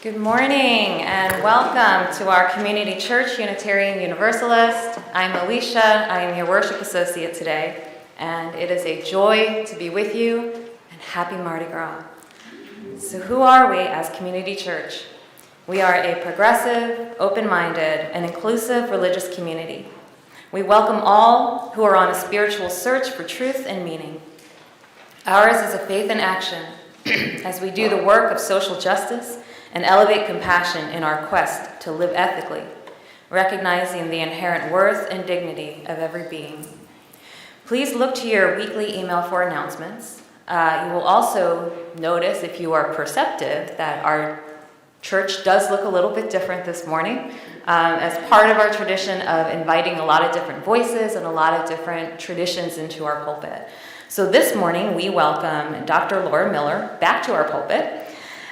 Good morning and welcome to our Community Church Unitarian Universalist. I'm Alicia. I am your worship associate today, and it is a joy to be with you, and happy Mardi Gras. So who are we as Community Church? We are a progressive, open-minded, and inclusive religious community. We welcome all who are on a spiritual search for truth and meaning. Ours is a faith in action as we do the work of social justice and elevate compassion in our quest to live ethically, recognizing the inherent worth and dignity of every being. Please look to your weekly email for announcements. You will also notice, if you are perceptive, that our church does look a little bit different this morning, as part of our tradition of inviting a lot of different voices and a lot of different traditions into our pulpit. So this morning, we welcome Dr. Laura Miller back to our pulpit.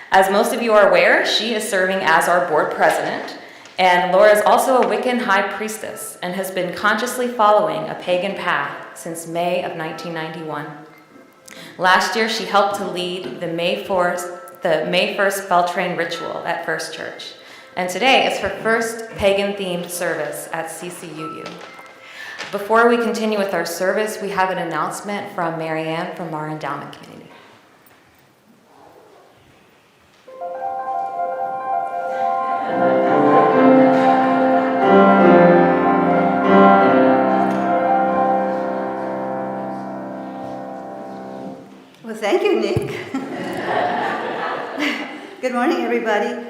As most of you are aware, she is serving as our board president, and Laura is also a Wiccan High Priestess and has been consciously following a pagan path since May of 1991. Last year, she helped to lead the May 1st bell train ritual at First Church, and today is her first pagan-themed service at CCUU. Before we continue with our service, we have an announcement from Marianne from our endowment committee. Well, thank you, Nick. Good morning, everybody.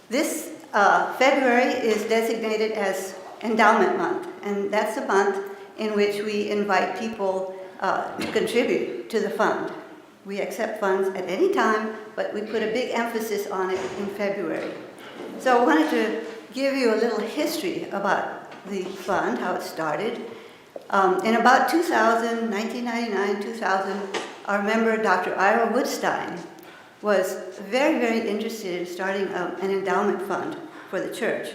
This February is designated as Endowment Month, and that's a month in which we invite people to contribute to the fund. We accept funds at any time, but we put a big emphasis on it in February. So I wanted to give you a little history about the fund, how it started. In about 1999, 2000, our member, Dr. Ira Woodstein, was very, very interested in starting an endowment fund for the church.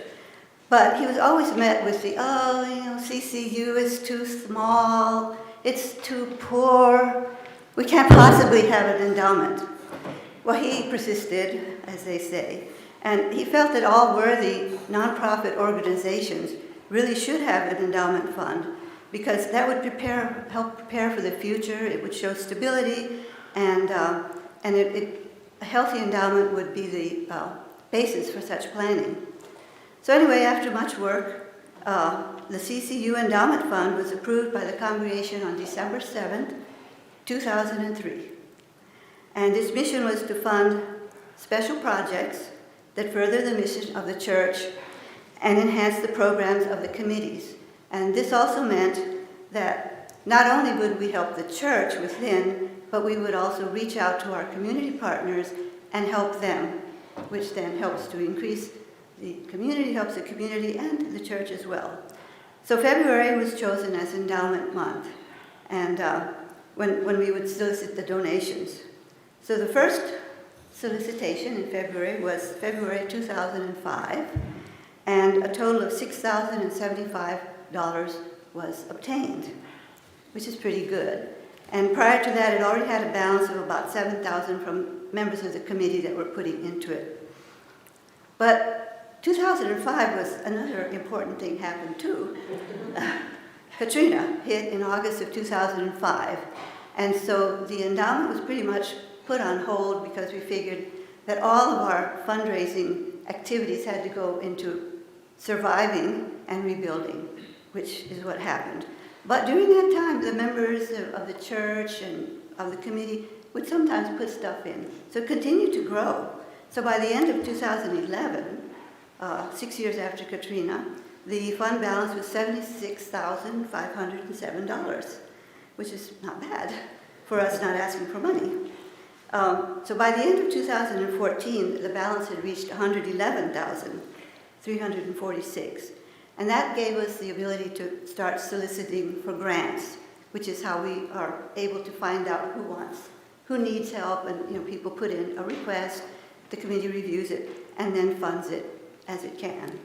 But he was always met with the, CCU is too small, it's too poor, we can't possibly have an endowment. Well, he persisted, as they say, and he felt that all worthy nonprofit organizations really should have an endowment fund, because that would help prepare for the future. It would show stability, and a healthy endowment would be the basis for such planning. So anyway, after much work, the CCU Endowment Fund was approved by the congregation on December 7th, 2003. And its mission was to fund special projects that further the mission of the church and enhance the programs of the committees. And this also meant that not only would we help the church within, but we would also reach out to our community partners and help them, which then helps to increase the community, helps the community and the church as well. So February was chosen as Endowment Month, and when we would solicit the donations. So the first solicitation in February was February 2005, and a total of $6,075 was obtained, which is pretty good. And prior to that, it already had a balance of about $7,000 from members of the committee that were putting into it. But 2005 was another important thing happened too. Katrina hit in August of 2005, and so the endowment was pretty much put on hold because we figured that all of our fundraising activities had to go into surviving and rebuilding, which is what happened. But during that time, the members of the church and of the committee would sometimes put stuff in. So it continued to grow. So by the end of 2011, 6 years after Katrina, the fund balance was $76,507, which is not bad for us not asking for money. So by the end of 2014, the balance had reached $111,346. And that gave us the ability to start soliciting for grants, which is how we are able to find out who needs help, and people put in a request, the committee reviews it, and then funds it as it can.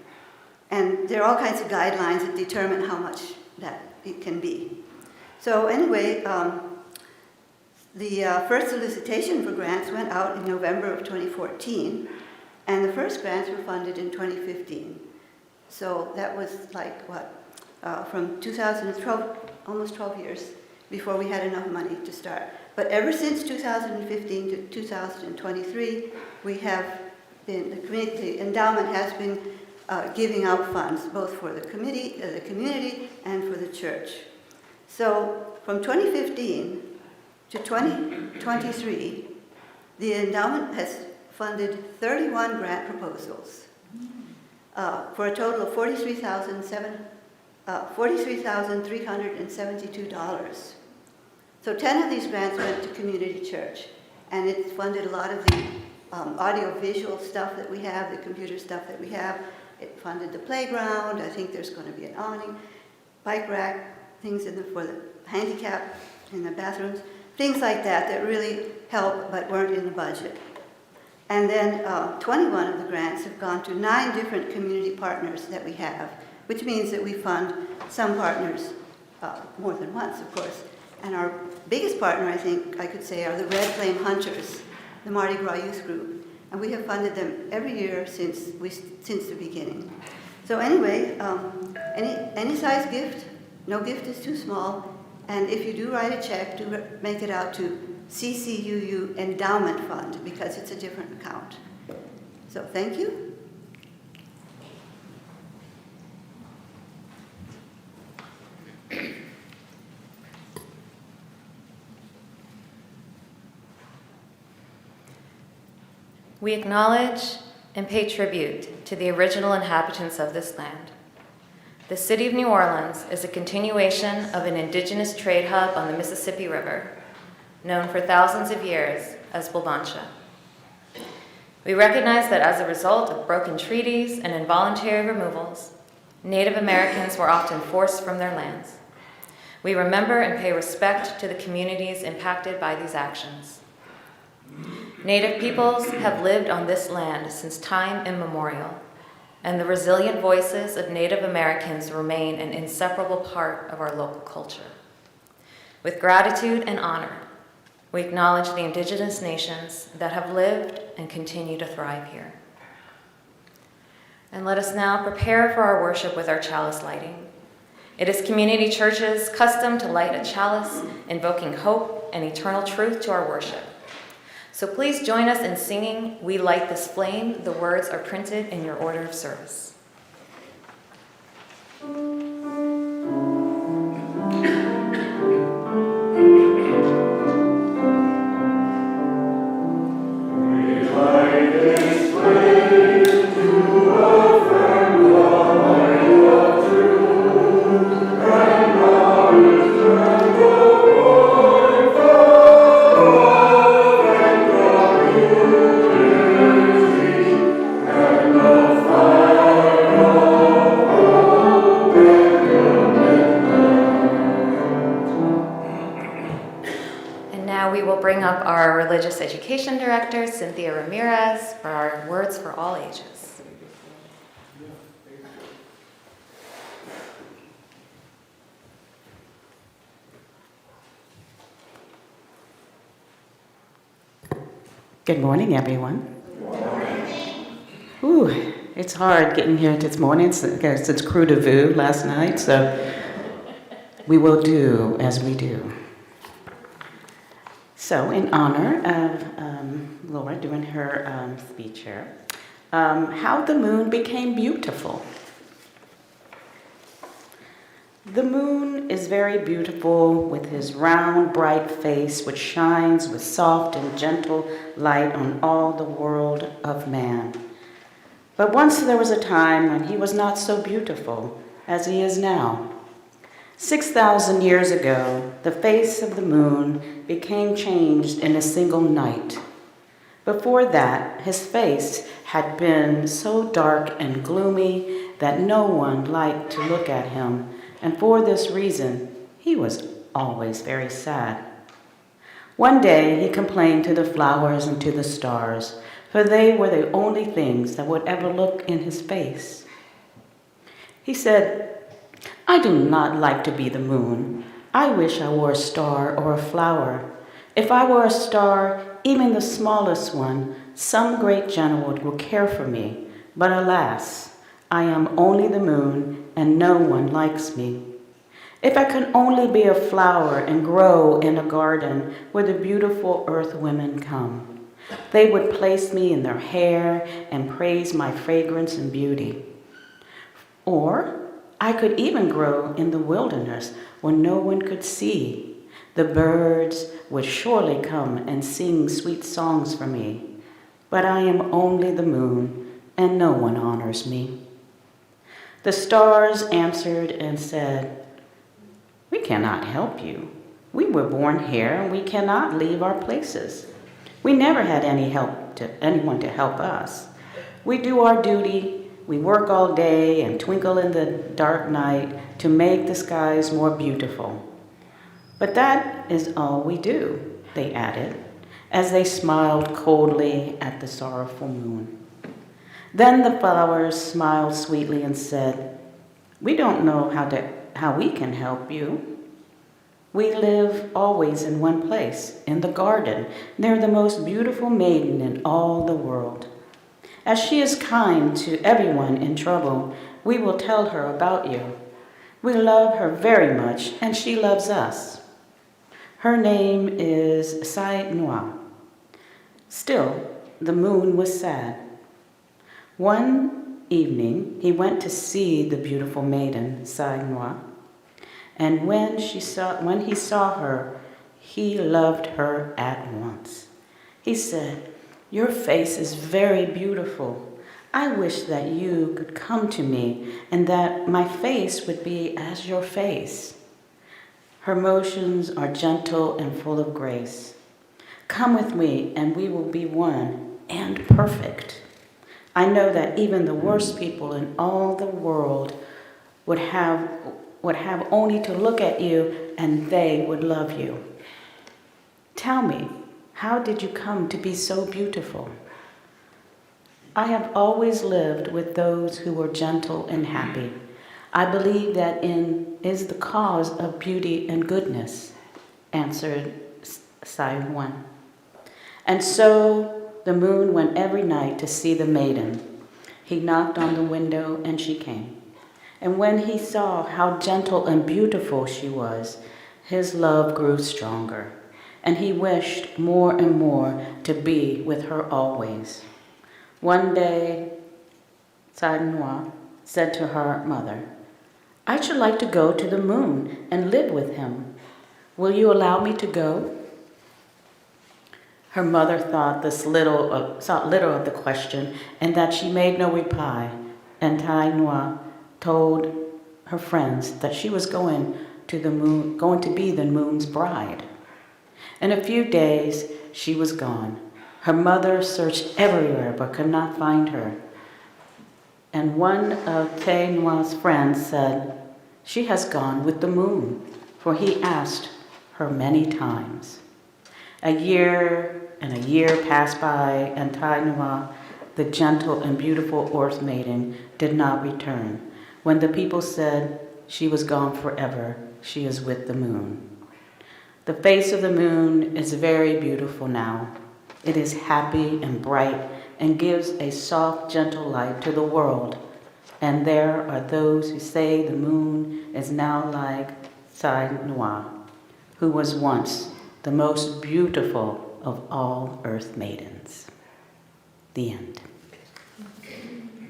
And there are all kinds of guidelines that determine how much that it can be. So anyway, The first solicitation for grants went out in November of 2014, and the first grants were funded in 2015. So that was like, from 2012, almost 12 years before we had enough money to start. But ever since 2015 to 2023, the endowment has been giving out funds, both for the community and for the church. So from 2015 to 2023, the endowment has funded 31 grant proposals for a total of $43,372. So 10 of these grants went to community church, and it funded a lot of the audio-visual stuff that we have, the computer stuff that we have. It funded the playground. I think there's going to be an awning, bike rack, things for the handicap in the bathrooms, things like that really help but weren't in the budget. And then 21 of the grants have gone to 9 different community partners that we have, which means that we fund some partners more than once, of course. And our biggest partner, I think I could say, are the Red Flame Hunters, the Mardi Gras youth group. And we have funded them every year since the beginning. So anyway, any size gift, no gift is too small. And if you do write a check, do make it out to CCUU Endowment Fund, because it's a different account. So thank you. We acknowledge and pay tribute to the original inhabitants of this land. The city of New Orleans is a continuation of an indigenous trade hub on the Mississippi River, known for thousands of years as Bulbancha. We recognize that as a result of broken treaties and involuntary removals, Native Americans were often forced from their lands. We remember and pay respect to the communities impacted by these actions. Native peoples have lived on this land since time immemorial, and the resilient voices of Native Americans remain an inseparable part of our local culture. With gratitude and honor, we acknowledge the indigenous nations that have lived and continue to thrive here. And let us now prepare for our worship with our chalice lighting. It is Community Church's custom to light a chalice, invoking hope and eternal truth to our worship. So please join us in singing "We Light This Flame." The words are printed in your order of service. Our Religious Education Director, Cynthia Ramirez, for our Words for All Ages. Good morning, everyone. Good morning. Ooh, it's hard getting here this morning because it's crew de vue last night, so we will do as we do. So, in honor of Laura doing her speech here, how the moon became beautiful. The moon is very beautiful with his round, bright face, which shines with soft and gentle light on all the world of man. But once there was a time when he was not so beautiful as he is now. 6,000 years ago, the face of the moon became changed in a single night. Before that, his face had been so dark and gloomy that no one liked to look at him, and for this reason, he was always very sad. One day, he complained to the flowers and to the stars, for they were the only things that would ever look in his face. He said, "I do not like to be the moon. I wish I were a star or a flower. If I were a star, even the smallest one, some great general will care for me. But alas, I am only the moon, and no one likes me. If I could only be a flower and grow in a garden where the beautiful earth women come, they would place me in their hair and praise my fragrance and beauty. Or I could even grow in the wilderness where no one could see. The birds would surely come and sing sweet songs for me. But I am only the moon, and no one honors me. The stars answered and said, "We cannot help you. We were born here, and we cannot leave our places. We never had anyone to help us. We do our duty. We work all day and twinkle in the dark night to make the skies more beautiful. But that is all we do," they added, as they smiled coldly at the sorrowful moon. Then the flowers smiled sweetly and said, "We don't know how we can help you. We live always in one place, in the garden, near the most beautiful maiden in all the world. As she is kind to everyone in trouble, we will tell her about you. We love her very much, and she loves us. Her name is Sai Noir." Still, the moon was sad. One evening, he went to see the beautiful maiden, Sai Noir, and when he saw her, he loved her at once. He said, "Your face is very beautiful. I wish that you could come to me and that my face would be as your face. Her motions are gentle and full of grace. Come with me and we will be one and perfect. I know that even the worst people in all the world would have only to look at you and they would love you. Tell me, how did you come to be so beautiful?" "I have always lived with those who were gentle and happy. I believe that is the cause of beauty and goodness," answered Sai Wan. And so the moon went every night to see the maiden. He knocked on the window and she came. And when he saw how gentle and beautiful she was, his love grew stronger, and he wished more and more to be with her always. One day, Sai Noir said to her mother, "I should like to go to the moon and live with him. Will you allow me to go?" Her mother thought little of the question, and that she made no reply, and Tai Noir told her friends that she was going to be the moon's bride. In a few days, she was gone. Her mother searched everywhere but could not find her. And one of Tai Noir's friends said, "She has gone with the moon," for he asked her many times. A year passed by, and Tai Noir, the gentle and beautiful earth maiden, did not return. When the people said she was gone forever, she is with the moon. The face of the moon is very beautiful now. It is happy and bright and gives a soft, gentle light to the world. And there are those who say the moon is now like Sai Noir, who was once the most beautiful of all earth maidens. The end.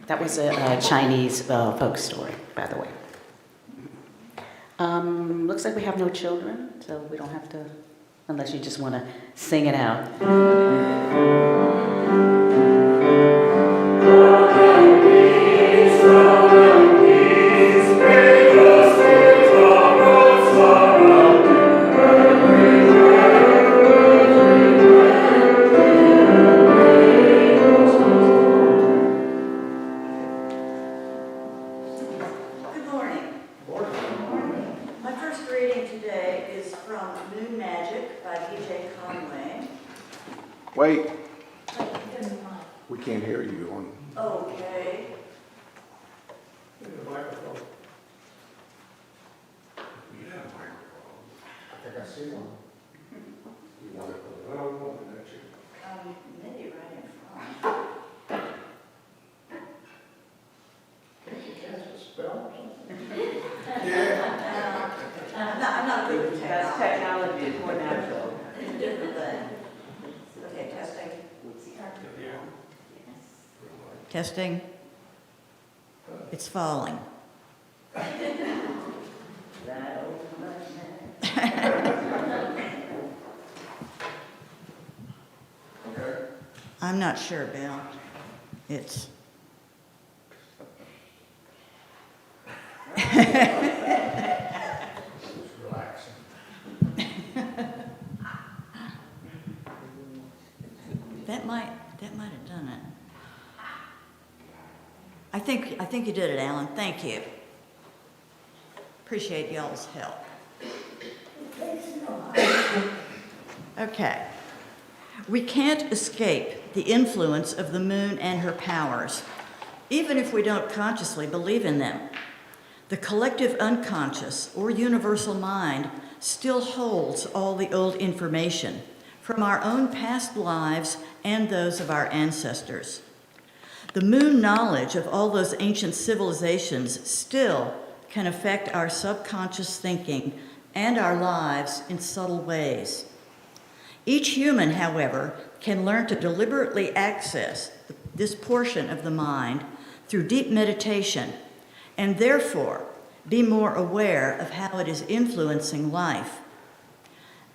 That was a Chinese folk story, by the way. Looks like we have no children, so we don't have to, unless you just want to sing it out. Wait. We can't hear you on. Okay. The microphone. You have a microphone. I think I see one. You want it a little more than that, you? Maybe right in front. Can't you cast a spell or something? I'm not good with That's technology, it's more natural. It's a different thing. Okay, testing. Testing. It's falling. Okay. I'm not sure, Bill. It's. Just relaxing. That might have done it. I think you did it, Alan. Thank you. Appreciate y'all's help. Okay. We can't escape the influence of the moon and her powers, even if we don't consciously believe in them. The collective unconscious or universal mind still holds all the old information from our own past lives and those of our ancestors. The moon knowledge of all those ancient civilizations still can affect our subconscious thinking and our lives in subtle ways. Each human, however, can learn to deliberately access this portion of the mind through deep meditation, and therefore be more aware of how it is influencing life.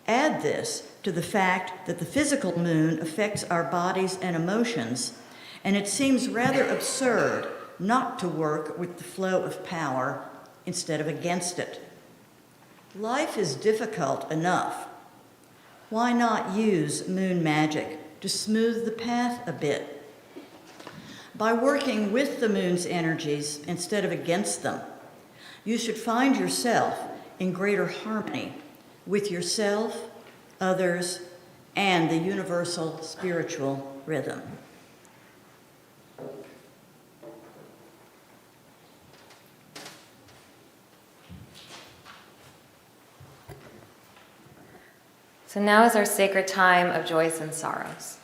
Add this to the fact that the physical moon affects our bodies and emotions, and it seems rather absurd not to work with the flow of power instead of against it. Life is difficult enough. Why not use moon magic to smooth the path a bit? By working with the moon's energies instead of against them, you should find yourself in greater harmony with yourself, others, and the universal spiritual rhythm. So now is our sacred time of joys and sorrows.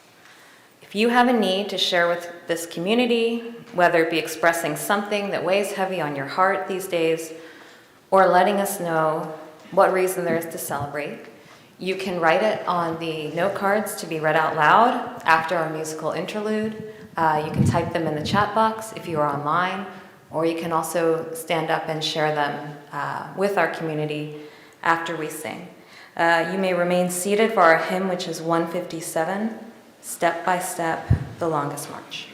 If you have a need to share with this community, whether it be expressing something that weighs heavy on your heart these days, or letting us know what reason there is to celebrate, you can write it on the note cards to be read out loud after our musical interlude. You can type them in the chat box if you are online, or you can also stand up and share them with our community after we sing. You may remain seated for our hymn, which is 157, Step by Step, the Longest March.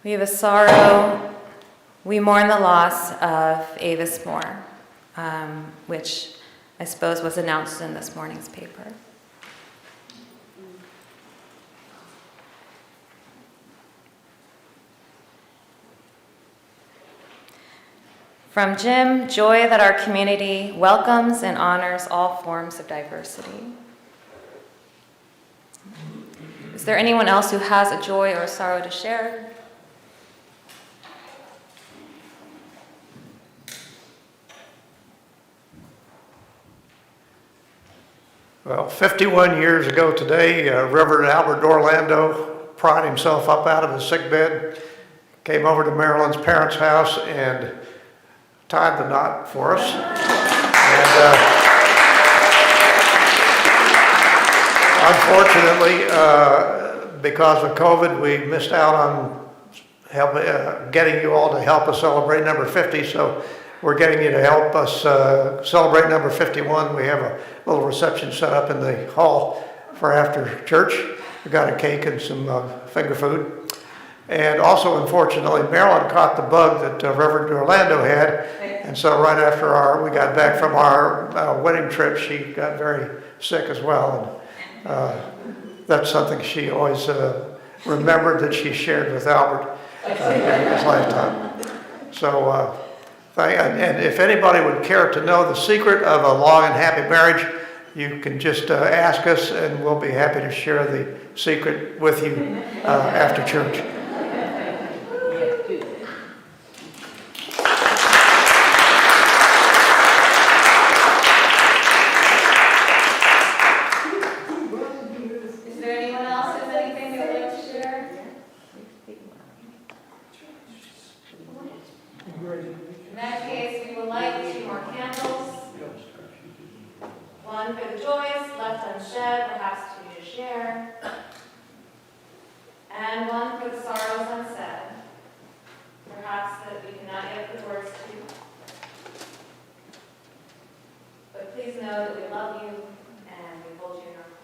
We have a sorrow. We mourn the loss of Avis Moore, which I suppose was announced in this morning's paper. From Jim, joy that our community welcomes and honors all forms of diversity. Is there anyone else who has a joy or a sorrow to share? Well, 51 years ago today, Reverend Albert Orlando pried himself up out of his sick bed, came over to Marilyn's parents' house and tied the knot for us. And unfortunately, because of COVID, we missed out on getting you all to help us celebrate number 50. So we're getting you to help us celebrate number 51. We have a little reception set up in the hall for after church. We got a cake and some finger food. And also, unfortunately, Marilyn caught the bug that Reverend Orlando had. And so right after we got back from our wedding trip, she got very sick as well. And that's something she always remembered that she shared with Albert in his lifetime. So, and if anybody would care to know the secret of a long and happy marriage, you can just ask us, and we'll be happy to share the secret with you after church. Is there anyone else who has anything they would like to share? In that case, we would like 2 more candles. One for the joys left unshed, perhaps to share. And one for the sorrows unsaid, perhaps that we cannot yet put words to. But please know that we love you and we hold you in our hearts.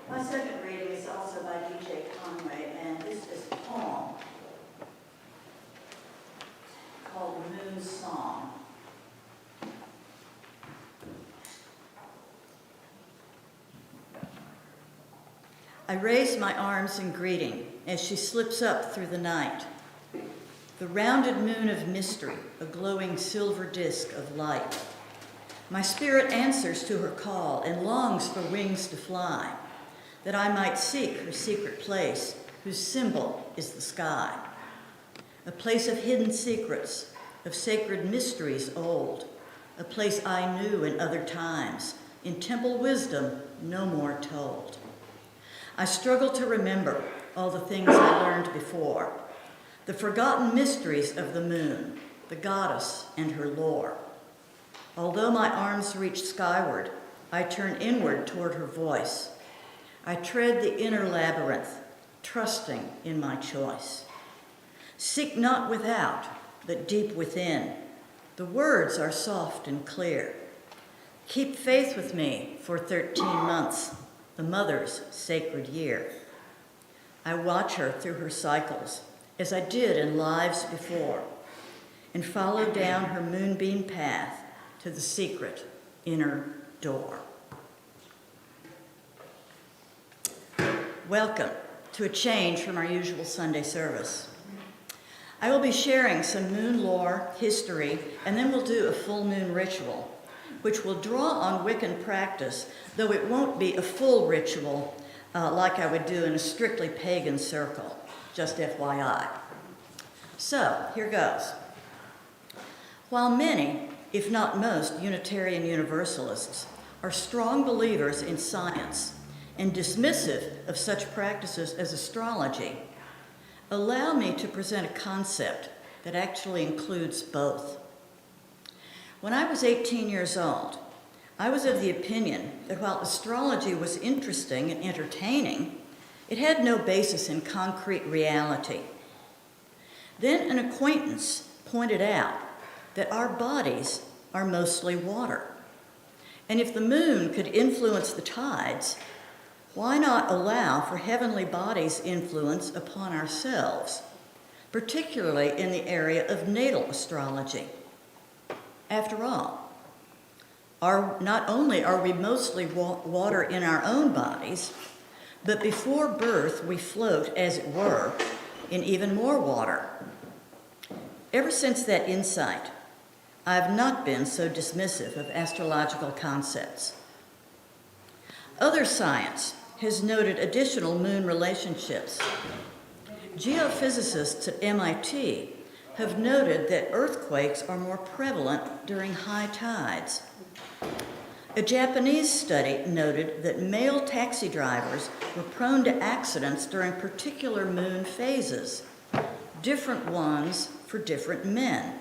My second reading is also by D.J. Conway, and this is a poem called The Moon Song. I raise my arms in greeting as she slips up through the night. The rounded moon of mystery, a glowing silver disk of light. My spirit answers to her call and longs for wings to fly, that I might seek her secret place, whose symbol is the sky. A place of hidden secrets, of sacred mysteries old, a place I knew in other times, in temple wisdom no more told. I struggle to remember all the things I learned before, the forgotten mysteries of the moon, the goddess and her lore. Although my arms reach skyward, I turn inward toward her voice. I tread the inner labyrinth, trusting in my choice. Seek not without, but deep within. The words are soft and clear. Keep faith with me for 13 months, the mother's sacred year. I watch her through her cycles, as I did in lives before, and follow down her moonbeam path to the secret inner door. Welcome to a change from our usual Sunday service. I will be sharing some moon lore, history, and then we'll do a full moon ritual, which will draw on Wiccan practice, though it won't be a full ritual like I would do in a strictly pagan circle, just FYI. So, here goes. While many, if not most, Unitarian Universalists are strong believers in science and dismissive of such practices as astrology, allow me to present a concept that actually includes both. When I was 18 years old, I was of the opinion that while astrology was interesting and entertaining, it had no basis in concrete reality. Then an acquaintance pointed out that our bodies are mostly water. And if the moon could influence the tides, why not allow for heavenly bodies' influence upon ourselves, particularly in the area of natal astrology? After all, not only are we mostly water in our own bodies, but before birth we float, as it were, in even more water. Ever since that insight, I have not been so dismissive of astrological concepts. Other science has noted additional moon relationships. Geophysicists at MIT have noted that earthquakes are more prevalent during high tides. A Japanese study noted that male taxi drivers were prone to accidents during particular moon phases, different ones for different men.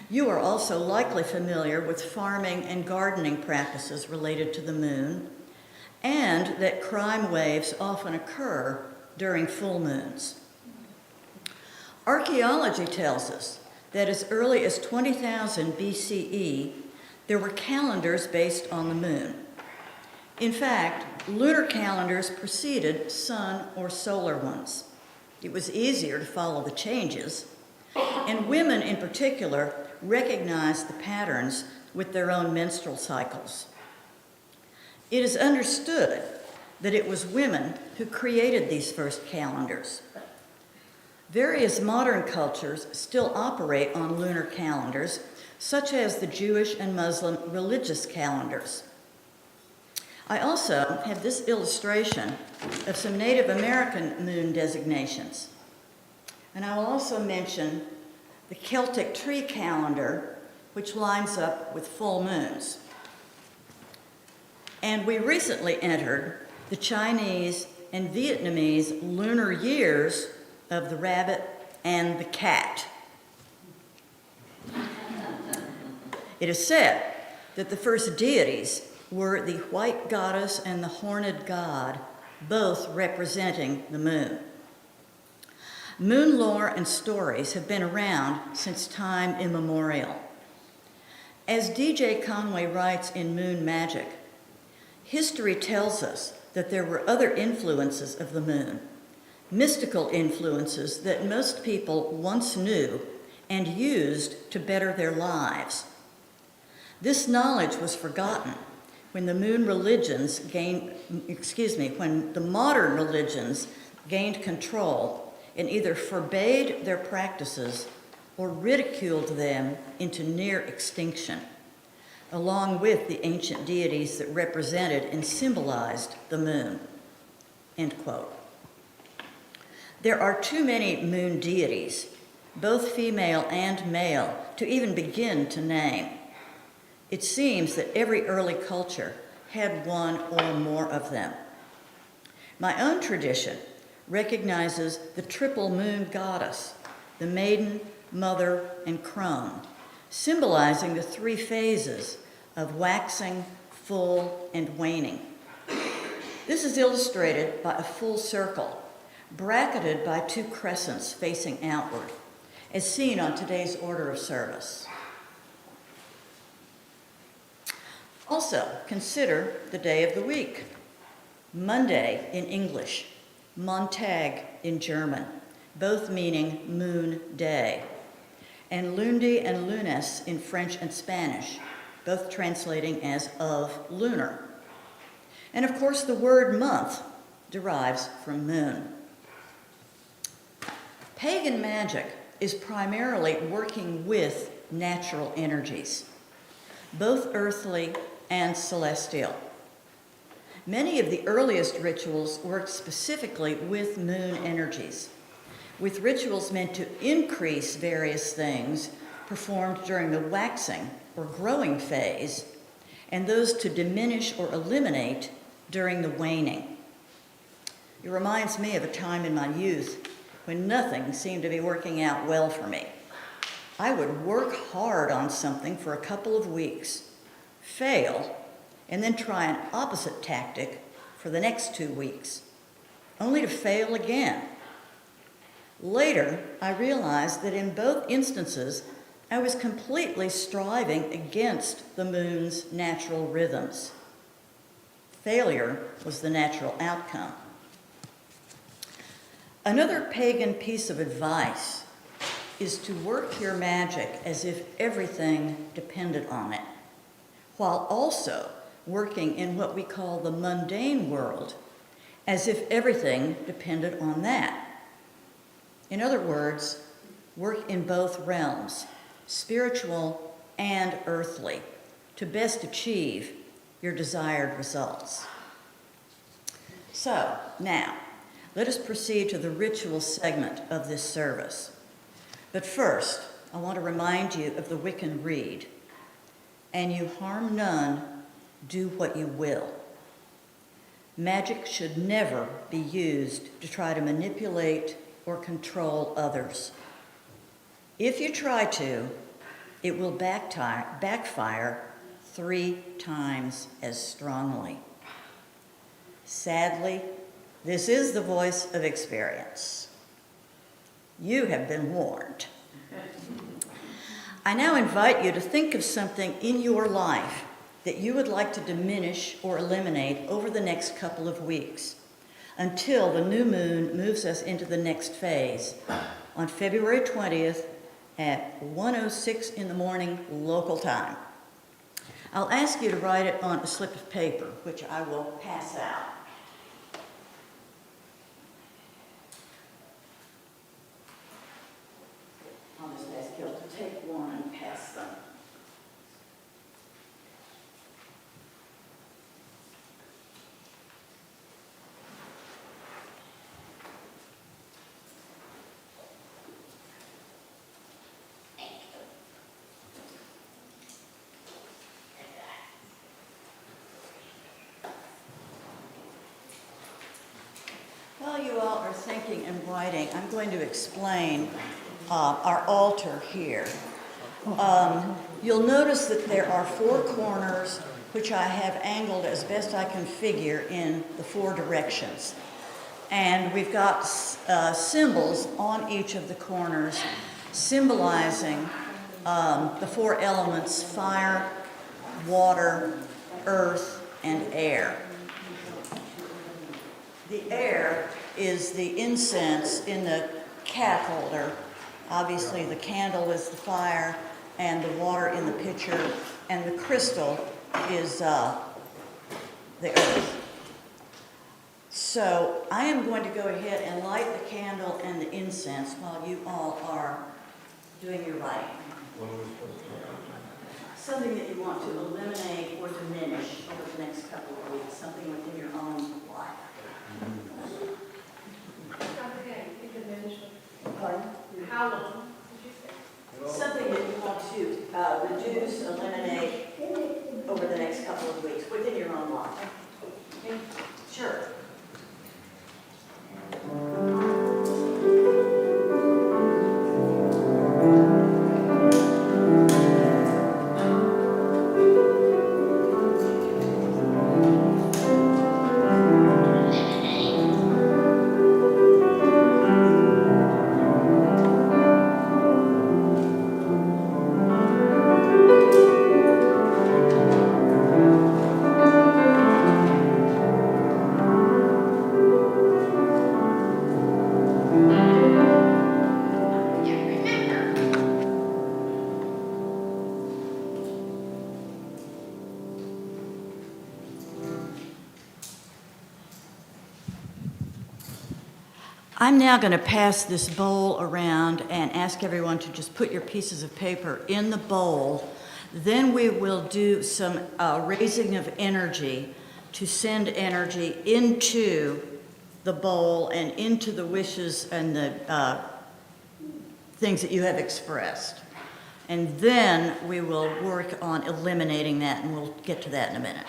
You are also likely familiar with farming and gardening practices related to the moon, and that crime waves often occur during full moons. Archaeology tells us that as early as 20,000 BCE, there were calendars based on the moon. In fact, lunar calendars preceded sun or solar ones. It was easier to follow the changes, and women in particular recognized the patterns with their own menstrual cycles. It is understood that it was women who created these first calendars. Various modern cultures still operate on lunar calendars, such as the Jewish and Muslim religious calendars. I also have this illustration of some Native American moon designations. And I will also mention the Celtic tree calendar, which lines up with full moons. And we recently entered the Chinese and Vietnamese lunar years of the rabbit and the cat. It is said that the first deities were the white goddess and the horned god, both representing the moon. Moon lore and stories have been around since time immemorial. As D.J. Conway writes in Moon Magic, history tells us that there were other influences of the moon, mystical influences that most people once knew and used to better their lives. This knowledge was forgotten when the when the modern religions gained control and either forbade their practices or ridiculed them into near extinction, along with the ancient deities that represented and symbolized the moon." End quote. There are too many moon deities, both female and male, to even begin to name. It seems that every early culture had one or more of them. My own tradition recognizes the triple moon goddess, the maiden, mother, and crone, symbolizing the three phases of waxing, full, and waning. This is illustrated by a full circle, bracketed by two crescents facing outward, as seen on today's order of service. Also, consider the day of the week. Monday in English, Montag in German, both meaning moon day, and lundi and lunes in French and Spanish, both translating as of lunar. And of course, the word month derives from moon. Pagan magic is primarily working with natural energies, both earthly and celestial. Many of the earliest rituals worked specifically with moon energies, with rituals meant to increase various things performed during the waxing or growing phase, and those to diminish or eliminate during the waning. It reminds me of a time in my youth when nothing seemed to be working out well for me. I would work hard on something for a couple of weeks, fail, and then try an opposite tactic for the next 2 weeks, only to fail again. Later, I realized that in both instances, I was completely striving against the moon's natural rhythms. Failure was the natural outcome. Another pagan piece of advice is to work your magic as if everything depended on it, while also working in what we call the mundane world as if everything depended on that. In other words, work in both realms, spiritual and earthly, to best achieve your desired results. So, now, let us proceed to the ritual segment of this service. But first, I want to remind you of the Wiccan Rede. And you harm none, do what you will. Magic should never be used to try to manipulate or control others. If you try to, it will backfire 3 times as strongly. Sadly, this is the voice of experience. You have been warned. I now invite you to think of something in your life that you would like to diminish or eliminate over the next couple of weeks until the new moon moves us into the next phase on February 20th at 1:06 in the morning local time. I'll ask you to write it on a slip of paper, which I will pass out. I'll just ask you to take one and pass them. While you all are thinking and writing, I'm going to explain our altar here. You'll notice that there are 4 corners which I have angled as best I can figure in the 4 directions. And we've got symbols on each of the corners symbolizing the 4 elements: fire, water, earth, and air. The air is the incense in the cat holder. Obviously, the candle is the fire, and the water in the pitcher, and the crystal is the earth. So I am going to go ahead and light the candle and the incense while you all are doing your writing. Something that you want to eliminate or diminish over the next couple of weeks, something within your own life. Pardon? How long did you say? Something that you want to reduce, eliminate over the next couple of weeks within your own life. Okay? Sure. I'm now going to pass this bowl around and ask everyone to just put your pieces of paper in the bowl. Then we will do some raising of energy to send energy into the bowl and into the wishes and the things that you have expressed. And then we will work on eliminating that, and we'll get to that in a minute.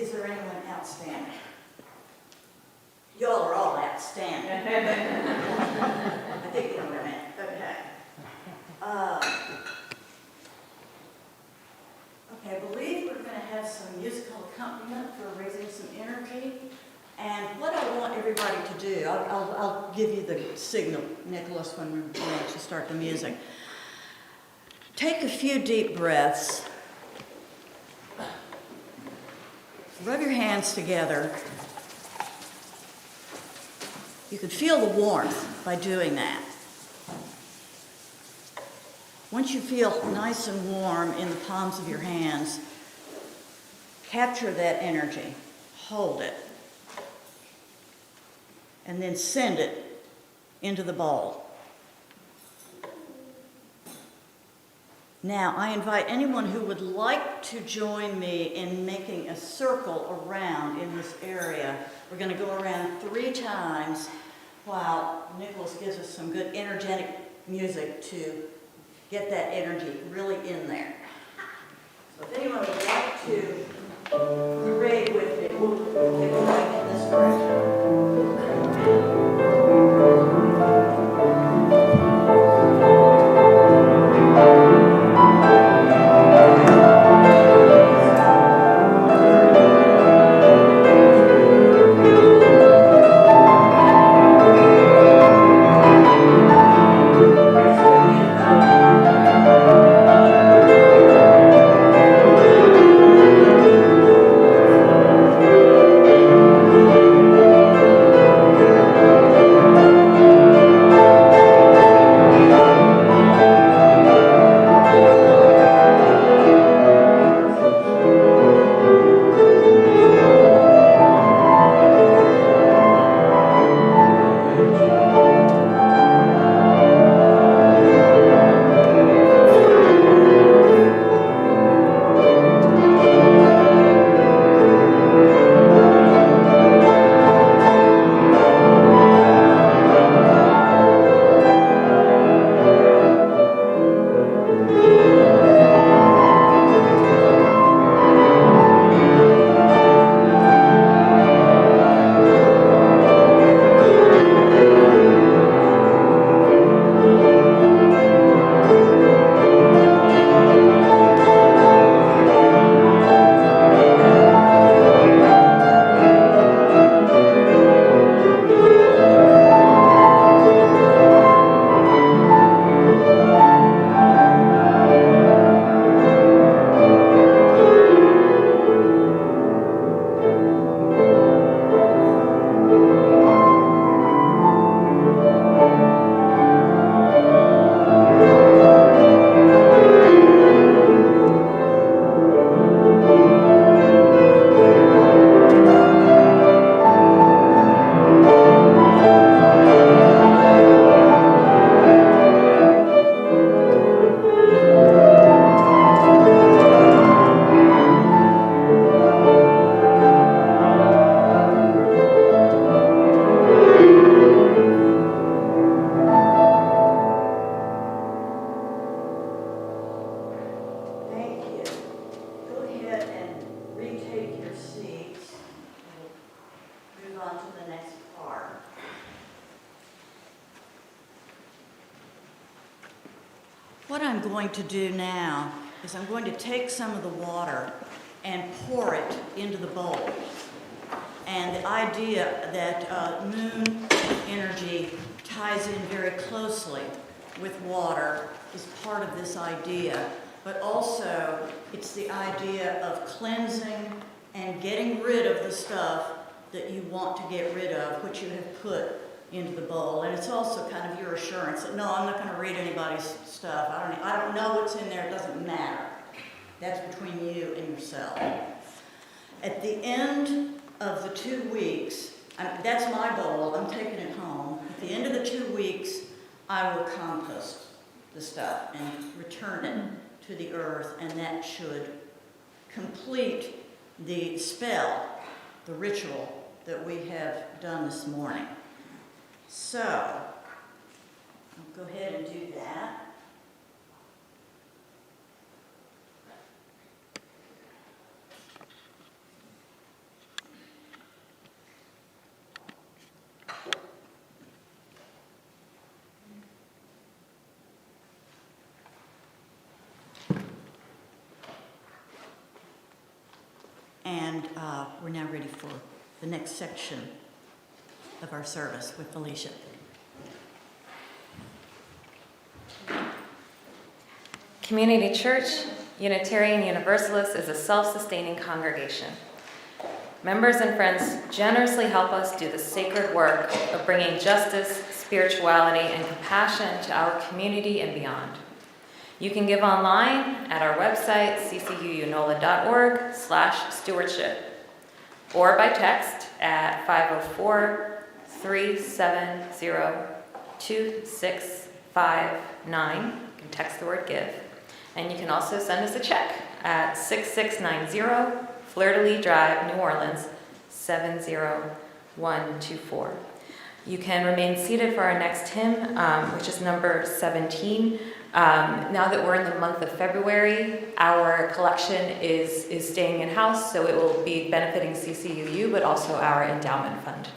Is there anyone outstanding? Y'all are all outstanding. I think you know what I meant. Okay. Okay, I believe we're going to have some musical accompaniment for raising some energy. And what I want everybody to do, I'll give you the signal, Nicholas, when we're ready to start the music. Take a few deep breaths. Rub your hands together. You can feel the warmth by doing that. Once you feel nice and warm in the palms of your hands, capture that energy, hold it, and then send it into the bowl. Now, I invite anyone who would like to join me in making a circle around in this area. We're going to go around 3 times while Nicholas gives us some good energetic music to get that energy really in there. So if anyone would like to parade with me, we'll get going in this direction. What I'm going to do now is I'm going to take some of the water and pour it into the bowl. And the idea that moon energy ties in very closely with water is part of this idea, but also it's the idea of cleansing and getting rid of the stuff that you want to get rid of, which you have put into the bowl. And it's also kind of your assurance that, no, I'm not going to read anybody's stuff. I don't know what's in there. It doesn't matter. That's between you and yourself. At the end of the 2 weeks, that's my bowl. I'm taking it home. At the end of the 2 weeks, I will compost the stuff and return it to the earth, and that should complete the spell, the ritual that we have done this morning. So, I'll go ahead and do that. And we're now ready for the next section of our service with Felicia. Community Church Unitarian Universalist is a self-sustaining congregation. Members and friends generously help us do the sacred work of bringing justice, spirituality, and compassion to our community and beyond. You can give online at our website, ccuunola.org/stewardship, or by text at 504-370-2659. You can text the word give. And you can also send us a check at 6690 Fleur-de-Lis Drive, New Orleans, 70124. You can remain seated for our next hymn, which is number 17. Now that we're in the month of February, our collection is staying in-house, so it will be benefiting CCUU, but also our endowment fund.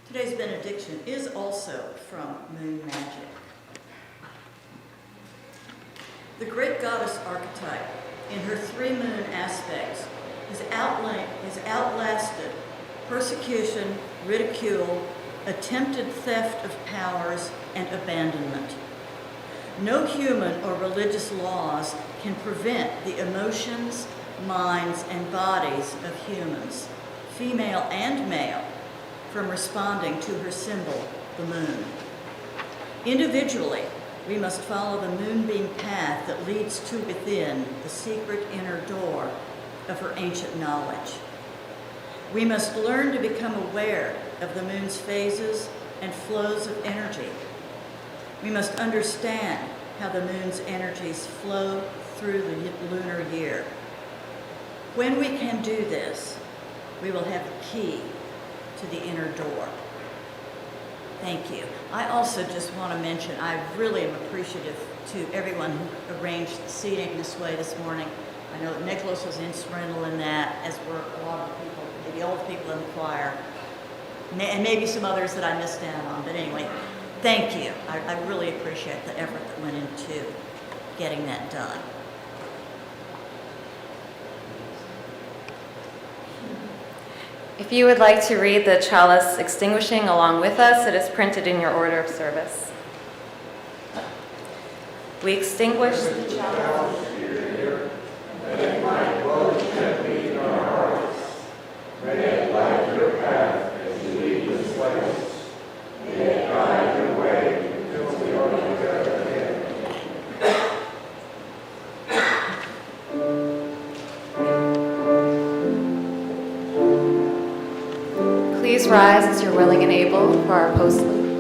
Today's benediction is also from Moon Magic. The great goddess archetype, in her three moon aspects, has outlasted persecution, ridicule, attempted theft of powers, and abandonment. No human or religious laws can prevent the emotions, minds, and bodies of humans, female and male, from responding to her symbol, the moon. Individually, we must follow the moonbeam path that leads to within the secret inner door of her ancient knowledge. We must learn to become aware of the moon's phases and flows of energy. We must understand how the moon's energies flow through the lunar year. When we can do this, we will have the key to the inner door. Thank you. I also just want to mention, I really am appreciative to everyone who arranged the seating this way this morning. I know that Nicholas was instrumental in that, as were a lot of the people, maybe all the people in the choir, and maybe some others that I missed out on. But anyway, thank you. I really appreciate the effort that went into getting that done. If you would like to read the chalice extinguishing along with us, it is printed in your order of service. We extinguish the chalice. That it might both be please rise as you're willing and able for our postlude.